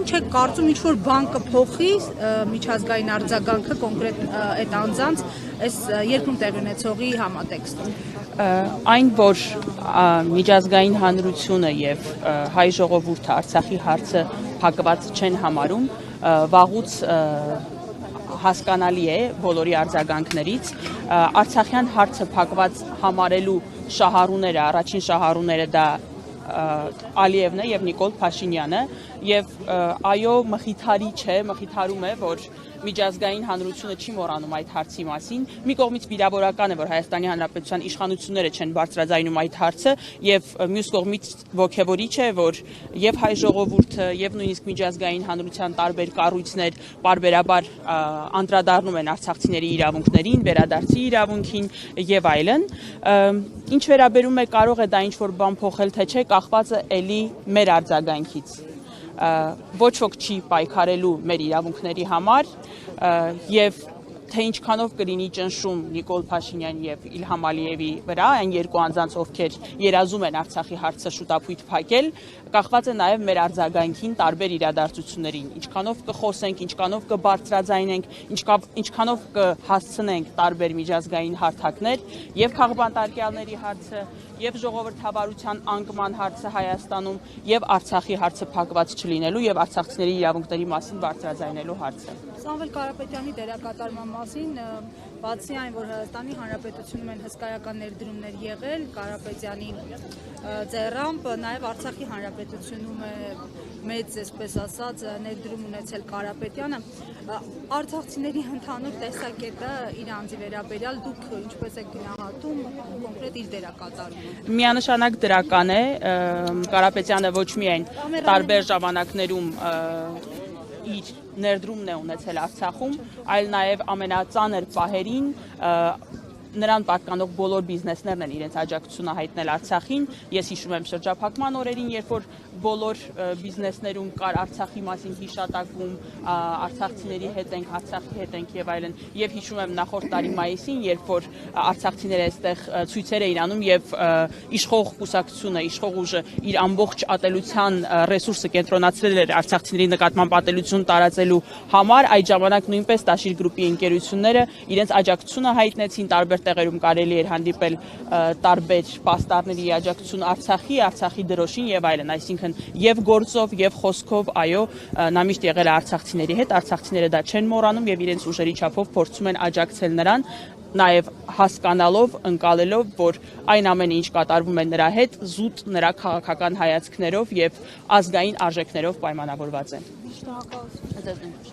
Ինչ եք կարծում, ինչ որ բան կփոխի միջազգային արձագանքը կոնկրետ այդ անձանց այս երկրում տեղի ունեցողի համատեքստում։ Այն, որ միջազգային հանրությունը եւ հայ ժողովուրդը Արցախի հարցը փակված չեն համարում, վաղուց հասկանալի է բոլորի արձագանքներից, Արցախյան հարցը փակված համարելու շահառուները, առաջին շահառուները դա Ալիևն է եւ Նիկոլ Փաշինյանը եւ այո մխիթարի չէ, մխիթարում է, որ միջազգային հանրությունը չի մոռանում այդ հարցի մասին։ Մի կողմից վիրավորական է, որ Հայաստանի Հանրապետության իշխանությունները չեն բարձրաձայնում այդ հարցը եւ մյուս կողմից ոգևորիչ է, որ եւ հայ ժողովուրդը եւ նույնիսկ միջազգային հանրության տարբեր կառույցներ պարբերաբար անդրադառնում են արցախցիների իրավունքներին, վերադարձի իրավունքին եւ այլն։ Ինչ վերաբերում է կարող է դա ինչ որ բան փոխել թե չէ, կախված է ելի մեր արձագանքից։ Ոչ ոք չի պայքարելու մեր իրավունքների համար եւ թե ինչքանով կլինի ճնշում Նիկոլ Փաշինյանի եւ Իլհամ Ալիևի վրա, այն երկու անձանց, ովքեր երազում են Արցախի հարցը շուտապույտ փակել, կախված է նաեւ մեր արձագանքին տարբեր իրադարձություններին, ինչքանով կխոսենք, ինչքանով կբարձրաձայնենք, ինչքանով կհասցնենք տարբեր միջազգային հարթակներ եւ քաղբանտարկյալների հարցը, եւ ժողովրդավարության անկման հարցը Հայաստանում եւ Արցախի հարցը փակված չլինելու եւ արցախցիների իրավունքների մասին բարձրաձայնելու հարցը։ Սամվել Կարապետյանի դերակատարման մասին, բացի այն, որ Հայաստանի Հանրապետությունում են հսկայական ներդրումներ եղել, Կարապետյանի ձեռամբ նաև Արցախի Հանրապետությունում է մեծ, այսպես ասած, ներդրում ունեցել Կարապետյանը։ Արցախցիների ընդհանուր տեսակետը իր անձի վերաբերյալ դուք ինչպես եք գնահատում կոնկրետ իր դերակատարումը։ Միանշանակ դրական է, Կարապետյանը ոչ միայն տարբեր ժամանակներում իր ներդրումն է ունեցել Արցախում, այլ նաև ամենածանր պահերին նրան պատկանող բոլոր բիզնեսներն են իրենց աջակցությունը հայտնել Արցախին։ Ես հիշում եմ շրջափակման օրերին, երբ որ բոլոր բիզնեսներում կար Արցախի մասին հիշատակում, արցախցիների հետ ենք, Արցախի հետ ենք եւ այլն, եւ հիշում եմ նախորդ տարի մայիսին, երբ որ արցախցիները այստեղ ցույցեր էին անում եւ իշխող կուսակցությունը, իշխող ուժը իր ամբողջ ատելության ռեսուրսը կենտրոնացրել էր արցախցիների նկատմամբ ատելություն տարածելու համար, այդ ժամանակ նույնպես Տաշիր գրուպի ընկերությունները իրենց աջակցությունը հայտնեցին տարբեր տեղերում կարելի էր հանդիպել տարբեր պաստառների աջակցություն Արցախի դրոշին եւ այլն, այսինքն եւ գործով եւ խոսքով այո նա միշտ եղել է արցախցիների հետ, արցախցիները դա չեն մոռանում եւ իրենց ուժերի չափով փորձում են աջակցել նրան, նաեւ հասկանալով, ընկալելով, որ այն ամենը ինչ կատարվում է նրա հետ, զուտ նրա քաղաքական հայացքներով եւ ազգային արժեքներով պայմանավորված է։ Շնորհակալություն։